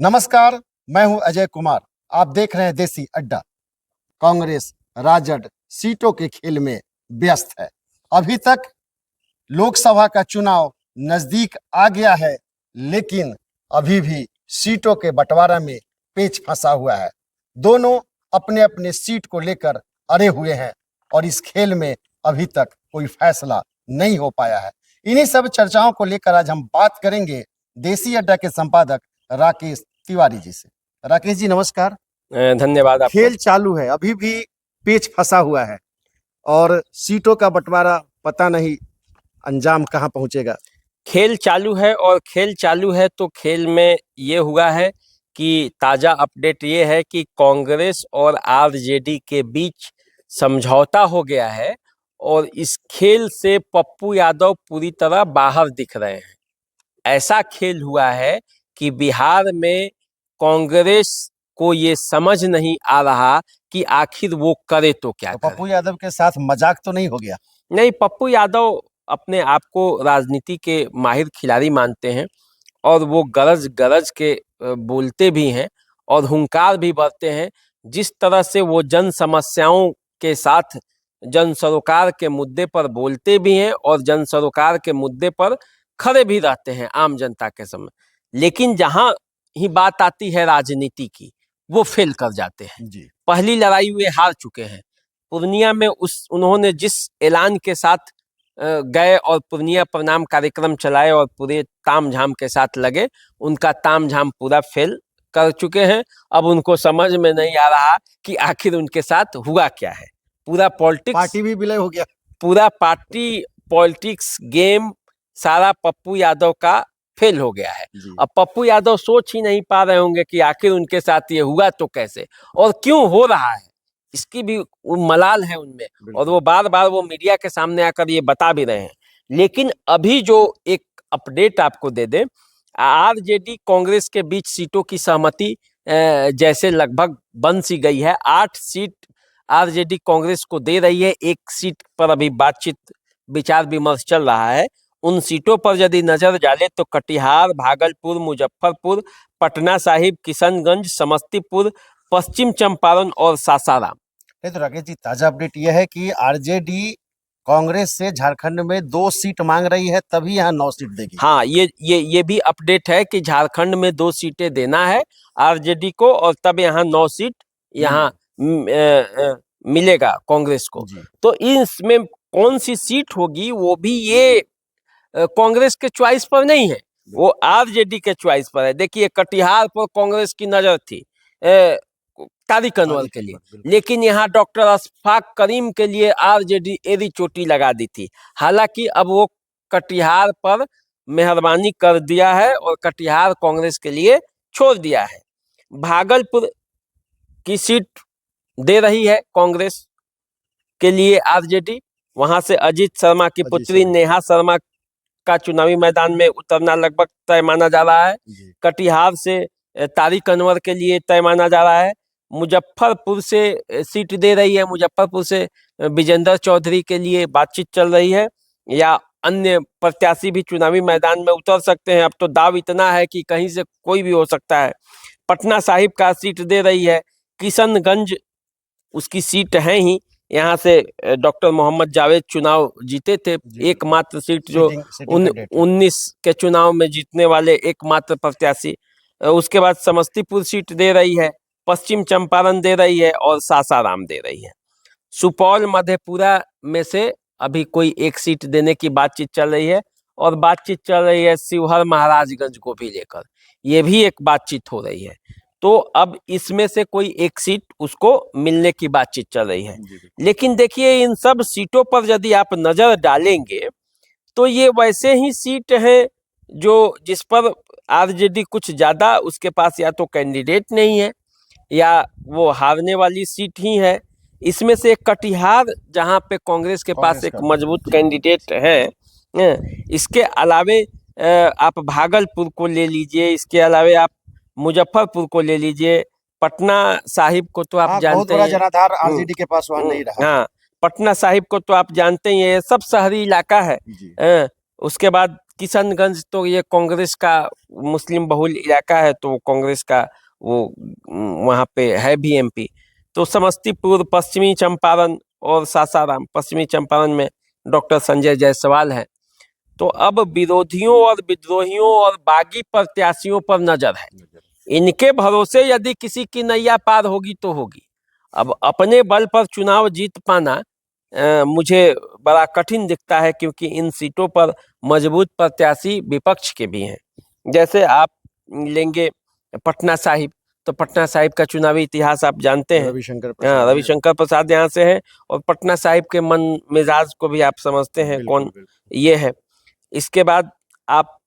नमस्कार, मैं हूं अजय कुमार। आप देख रहे हैं देसी अड्डा। कांग्रेस राजद सीटों के खेल में व्यस्त है। अभी तक लोकसभा का चुनाव नजदीक आ गया है, लेकिन अभी भी सीटों के बंटवारा में पेच फंसा हुआ है। दोनों अपने अपने सीट को लेकर अड़े हुए हैं और इस खेल में अभी तक कोई फैसला नहीं हो पाया है। इन्हीं सब चर्चाओं को लेकर आज हम बात करेंगे देसी अड्डा के संपादक राकेश तिवारी जी से। राकेश जी नमस्कार। धन्यवाद आपको। खेल चालू है, अभी भी पेच फंसा हुआ है और सीटों का बंटवारा पता नहीं अंजाम कहां पहुंचेगा। खेल चालू है और खेल चालू है तो खेल में ये हुआ है कि ताज़ा अपडेट ये है कि कांग्रेस और आरजेडी के बीच समझौता हो गया है और इस खेल से पप्पू यादव पूरी तरह बाहर दिख रहे हैं। ऐसा खेल हुआ है कि बिहार में कांग्रेस को ये समझ नहीं आ रहा कि आखिर वो करे तो क्या करे। पप्पू यादव के साथ मजाक तो नहीं हो गया? नहीं, पप्पू यादव अपने आप को राजनीति के माहिर खिलाड़ी मानते हैं और वो गरज गरज के बोलते भी हैं और हुंकार भी भरते हैं। जिस तरह से वो जन समस्याओं के साथ जन सरोकार के मुद्दे पर बोलते भी हैं और जन सरोकार के मुद्दे पर खड़े भी रहते हैं आम जनता के समय, लेकिन जहां ही बात आती है राजनीति की वो फेल कर जाते हैं जी। पहली लड़ाई वे हार चुके हैं। पूर्णिया में उन्होंने जिस ऐलान के साथ गए और पूर्णिया प्रणाम कार्यक्रम चलाए और पूरे तामझाम के साथ लगे, उनका तामझाम पूरा फेल कर चुके हैं। अब उनको समझ में नहीं आ रहा कि आखिर उनके साथ हुआ क्या है। पूरा पॉलिटिक्स, पार्टी भी विलय हो गया। पूरा पार्टी पॉलिटिक्स गेम सारा पप्पू यादव का फेल हो गया है। अब पप्पू यादव सोच ही नहीं पा रहे होंगे कि आखिर उनके साथ ये हुआ तो कैसे और क्यों हो रहा है, इसकी भी मलाल है उनमें और वो बार बार वो मीडिया के सामने आकर ये बता भी रहे हैं। लेकिन अभी जो एक अपडेट आपको दे दें, आरजेडी कांग्रेस के बीच सीटों की सहमति जैसे लगभग बन सी गई है। 8 सीट आरजेडी कांग्रेस को दे रही है, 1 सीट पर अभी बातचीत विचार विमर्श चल रहा है। उन सीटों पर यदि नजर डाले तो कटिहार, भागलपुर, मुजफ्फरपुर, पटना साहिब, किशनगंज, समस्तीपुर, पश्चिम चंपारण और सासाराम। तो राकेश जी, ताजा अपडेट यह है कि आरजेडी कांग्रेस से झारखंड में 2 सीट मांग रही है, तभी यहाँ 9 सीट देगी। हाँ, ये भी अपडेट है कि झारखंड में 2 सीटें देना है आरजेडी को और तब यहाँ 9 सीट यहाँ मिलेगा कांग्रेस को। तो इसमें कौन सी सीट होगी वो भी ये कांग्रेस के चॉइस पर नहीं है, वो आरजेडी के चॉइस पर है। देखिए, कटिहार पर कांग्रेस की नजर थी तारिक अनवर के लिए, लेकिन यहाँ डॉक्टर अशफाक करीम के लिए आरजेडी एड़ी चोटी लगा दी थी। हालांकि अब वो कटिहार पर मेहरबानी कर दिया है और कटिहार कांग्रेस के लिए छोड़ दिया है। भागलपुर की सीट दे रही है कांग्रेस के लिए आरजेडी, वहां से अजीत शर्मा की पुत्री नेहा शर्मा का चुनावी मैदान में उतरना लगभग तय माना जा रहा है। कटिहार से तारिक अनवर के लिए तय माना जा रहा है। मुजफ्फरपुर से सीट दे रही है, मुजफ्फरपुर से विजेंद्र चौधरी के लिए बातचीत चल रही है या अन्य प्रत्याशी भी चुनावी मैदान में उतर सकते हैं। अब तो दाव इतना है कि कहीं से कोई भी हो सकता है। पटना साहिब का सीट दे रही है। किशनगंज उसकी सीट है ही, यहाँ से डॉक्टर मोहम्मद जावेद चुनाव जीते थे, एकमात्र सीट जो 19 के चुनाव में जीतने वाले एकमात्र प्रत्याशी। उसके बाद समस्तीपुर सीट दे रही है, पश्चिम चंपारण दे रही है और सासाराम दे रही है। सुपौल मधेपुरा में से अभी कोई एक सीट देने की बातचीत चल रही है और बातचीत चल रही है शिवहर महाराजगंज को भी लेकर, ये भी एक बातचीत हो रही है। तो अब इसमें से कोई एक सीट उसको मिलने की बातचीत चल रही है। लेकिन देखिए, इन सब सीटों पर यदि आप नजर डालेंगे तो ये वैसे ही सीट है जो जिस पर आरजेडी कुछ ज्यादा, उसके पास या तो कैंडिडेट नहीं है या वो हारने वाली सीट ही है। इसमें से कटिहार जहां पे कांग्रेस के पास एक मजबूत कैंडिडेट है, इसके अलावे आप भागलपुर को ले लीजिए, इसके अलावे आप मुजफ्फरपुर को ले लीजिए, पटना साहिब को तो आप जानते हैं, जनाधार आरजेडी के पास वहां नहीं रहा। हाँ, पटना साहिब को तो आप जानते ही हैं, सब शहरी इलाका है। उसके बाद किशनगंज तो ये कांग्रेस का मुस्लिम बहुल इलाका है, तो कांग्रेस का वो वहाँ पे है भी एमपी। तो समस्तीपुर, पश्चिमी चंपारण और सासाराम, पश्चिमी चंपारण में डॉक्टर संजय जायसवाल है। तो अब विरोधियों और विद्रोहियों और बागी प्रत्याशियों पर नजर है। इनके भरोसे यदि किसी की नैया पार होगी तो होगी। अब अपने बल पर चुनाव जीत पाना मुझे बड़ा कठिन दिखता है, क्योंकि इन सीटों पर मजबूत प्रत्याशी विपक्ष के भी हैं। जैसे आप लेंगे पटना साहिब, तो पटना साहिब का चुनावी इतिहास आप जानते हैं। रविशंकर प्रसाद यहाँ से है, और पटना साहिब के मन मिजाज को भी आप समझते हैं कौन ये है। इसके बाद आप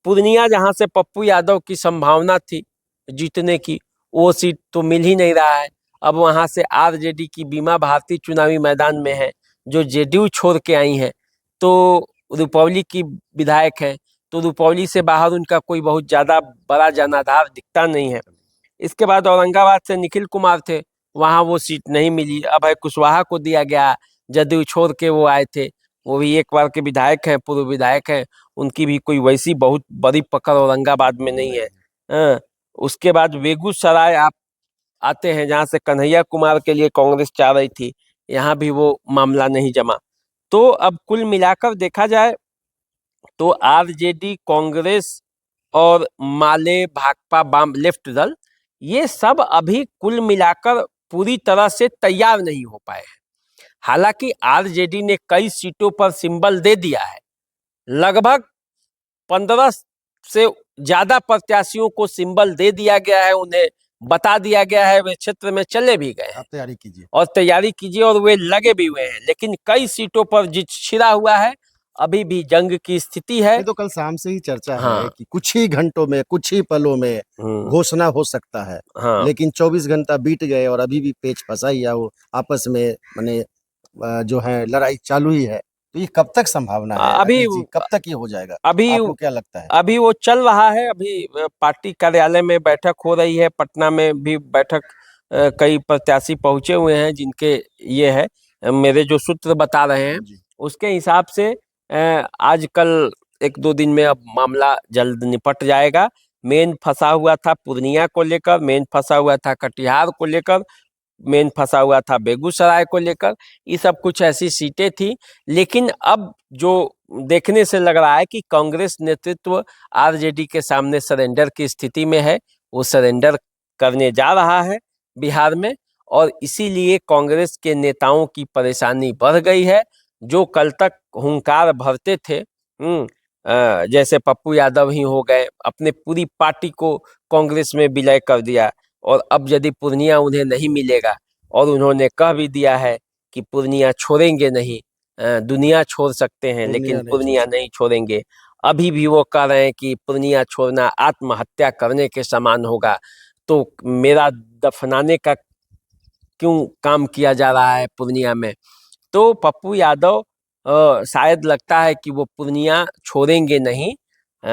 पूर्णिया, जहां से पप्पू यादव की संभावना थी जीतने की, वो सीट तो मिल ही नहीं रहा है। अब वहां से आरजेडी की बीमा भारती चुनावी मैदान में है, जो जेडीयू छोड़ के आई हैं। तो रुपौली की विधायक है, तो रुपौली से बाहर उनका कोई बहुत ज्यादा बड़ा जनाधार दिखता नहीं है। इसके बाद औरंगाबाद से निखिल कुमार थे, वहां वो सीट नहीं मिली, अभय कुशवाहा को दिया गया, जदयू छोड़ के वो आए थे। वो भी एक बार के विधायक हैं, पूर्व विधायक हैं, उनकी भी कोई वैसी बहुत बड़ी पकड़ औरंगाबाद में नहीं है। हाँ, उसके बाद बेगूसराय आप आते हैं, जहां से कन्हैया कुमार के लिए कांग्रेस चाह रही थी, यहाँ भी वो मामला नहीं जमा। तो अब कुल मिलाकर देखा जाए तो आरजेडी, कांग्रेस और माले, भाकपा, वाम, लेफ्ट दल, ये सब अभी कुल मिलाकर पूरी तरह से तैयार नहीं हो पाए हैं। हालांकि आरजेडी ने कई सीटों पर सिंबल दे दिया है, लगभग 15 से ज्यादा प्रत्याशियों को सिंबल दे दिया गया है, उन्हें बता दिया गया है, वे क्षेत्र में चले भी गए हैं। तैयारी कीजिए और वे लगे भी हुए हैं। लेकिन कई सीटों पर जित छिड़ा हुआ है, अभी भी जंग की स्थिति है। तो कल शाम से ही चर्चा है कि कुछ ही घंटों में, कुछ ही पलों में घोषणा हो सकता है। लेकिन 24 घंटा बीत गए और अभी भी पेच फंसा ही है, वो आपस में माने जो है लड़ाई चालू ही है। तो ये कब तक संभावना है? अभी कब तक ये हो जाएगा? अभी आपको क्या लगता है? अभी वो चल रहा है। अभी पार्टी कार्यालय में बैठक हो रही है, पटना में भी बैठक, कई प्रत्याशी पहुंचे हुए हैं जिनके ये है, मेरे जो सूत्र बता रहे हैं उसके हिसाब से आज कल 1-2 दिन में अब मामला जल्द निपट जाएगा। मेन फंसा हुआ था पूर्णिया को लेकर, मेन फंसा हुआ था कटिहार को लेकर, मेन फंसा हुआ था बेगूसराय को लेकर। ये सब कुछ ऐसी सीटें थी। लेकिन अब जो देखने से लग रहा है कि कांग्रेस नेतृत्व आरजेडी के सामने सरेंडर की स्थिति में है, वो सरेंडर करने जा रहा है बिहार में, और इसीलिए कांग्रेस के नेताओं की परेशानी बढ़ गई है। जो कल तक हुंकार भरते थे, जैसे पप्पू यादव ही हो गए, अपने पूरी पार्टी को कांग्रेस में विलय कर दिया, और अब यदि पूर्णिया उन्हें नहीं मिलेगा, और उन्होंने कह भी दिया है कि पूर्णिया छोड़ेंगे नहीं, दुनिया छोड़ सकते हैं लेकिन पूर्णिया नहीं छोड़ेंगे। अभी भी वो कह रहे हैं कि पूर्णिया छोड़ना आत्महत्या करने के समान होगा। तो मेरा दफनाने का क्यों काम किया जा रहा है पूर्णिया में? तो पप्पू यादव शायद लगता है कि वो पूर्णिया छोड़ेंगे नहीं।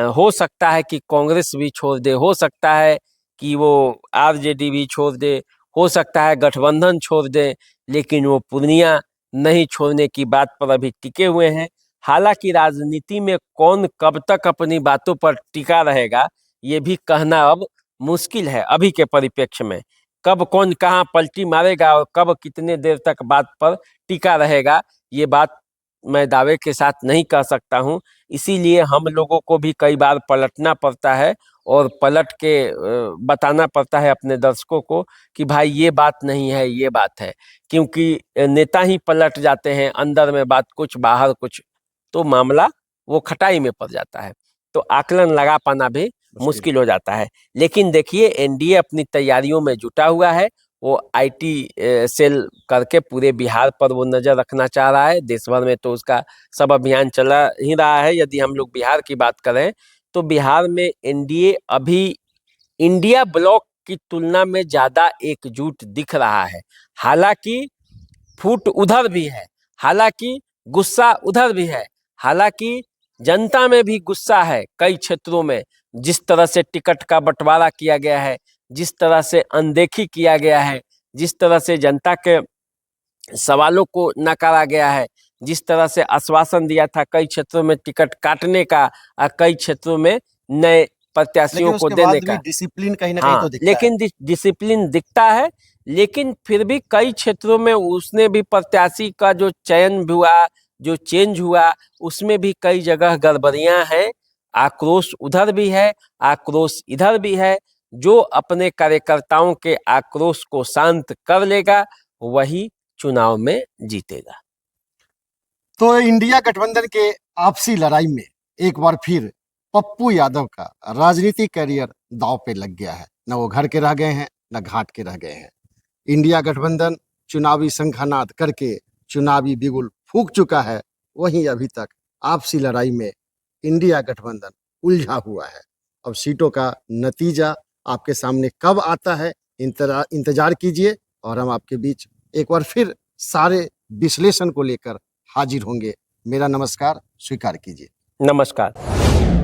हो सकता है कि कांग्रेस भी छोड़ दे, हो सकता है कि वो आरजेडी भी छोड़ दे, हो सकता है गठबंधन छोड़ दे, लेकिन वो पूर्णिया नहीं छोड़ने की बात पर अभी टिके हुए हैं। हालांकि राजनीति में कौन कब तक अपनी बातों पर टिका रहेगा, ये भी कहना अब मुश्किल है अभी के परिप्रेक्ष्य में। कब कौन कहाँ पलटी मारेगा और कब कितने देर तक बात पर टिका रहेगा, ये बात मैं दावे के साथ नहीं कह सकता हूं। इसीलिए हम लोगों को भी कई बार पलटना पड़ता है और पलट के बताना पड़ता है अपने दर्शकों को कि भाई ये बात नहीं है, ये बात है। क्योंकि नेता ही पलट जाते हैं, अंदर में बात कुछ बाहर कुछ, तो मामला वो खटाई में पड़ जाता है। तो आकलन लगा पाना भी मुश्किल हो जाता है। लेकिन देखिए, एनडीए अपनी तैयारियों में जुटा हुआ है। वो आईटी सेल करके पूरे बिहार पर वो नजर रखना चाह रहा है। देश भर में तो उसका सब अभियान चला ही रहा है। यदि हम लोग बिहार की बात करें तो बिहार में एनडीए अभी इंडिया ब्लॉक की तुलना में ज्यादा एकजुट दिख रहा है। हालांकि फूट उधर भी है, हालांकि गुस्सा उधर भी है, हालांकि जनता में भी गुस्सा है कई क्षेत्रों में। जिस तरह से टिकट का बंटवारा किया गया है, जिस तरह से अनदेखी किया गया है, जिस तरह से जनता के सवालों को नकारा गया है, जिस तरह से आश्वासन दिया था कई क्षेत्रों में टिकट काटने का और कई क्षेत्रों में नए प्रत्याशियों लेकिन को उसके देने बाद का। भी डिसिप्लिन कहीं ना कहीं तो दिखता है। लेकिन डिसिप्लिन दिखता है, लेकिन फिर भी कई क्षेत्रों में उसने भी प्रत्याशी का जो चयन भी हुआ, जो चेंज हुआ, उसमें भी कई जगह गड़बड़ियां हैं। आक्रोश उधर भी है, आक्रोश इधर भी है। जो अपने कार्यकर्ताओं के आक्रोश को शांत कर लेगा वही चुनाव में जीतेगा। तो इंडिया गठबंधन के आपसी लड़ाई में एक बार फिर पप्पू यादव का राजनीतिक करियर दांव पे लग गया है। न वो घर के रह गए हैं, न घाट के रह गए हैं। इंडिया गठबंधन चुनावी शंखानाद करके चुनावी बिगुल फूंक चुका है। वहीं अभी तक आपसी लड़ाई में इंडिया गठबंधन उलझा हुआ है। अब सीटों का नतीजा आपके सामने कब आता है, इंतजार कीजिए और हम आपके बीच एक बार फिर सारे विश्लेषण को लेकर हाजिर होंगे। मेरा नमस्कार स्वीकार कीजिए। नमस्कार।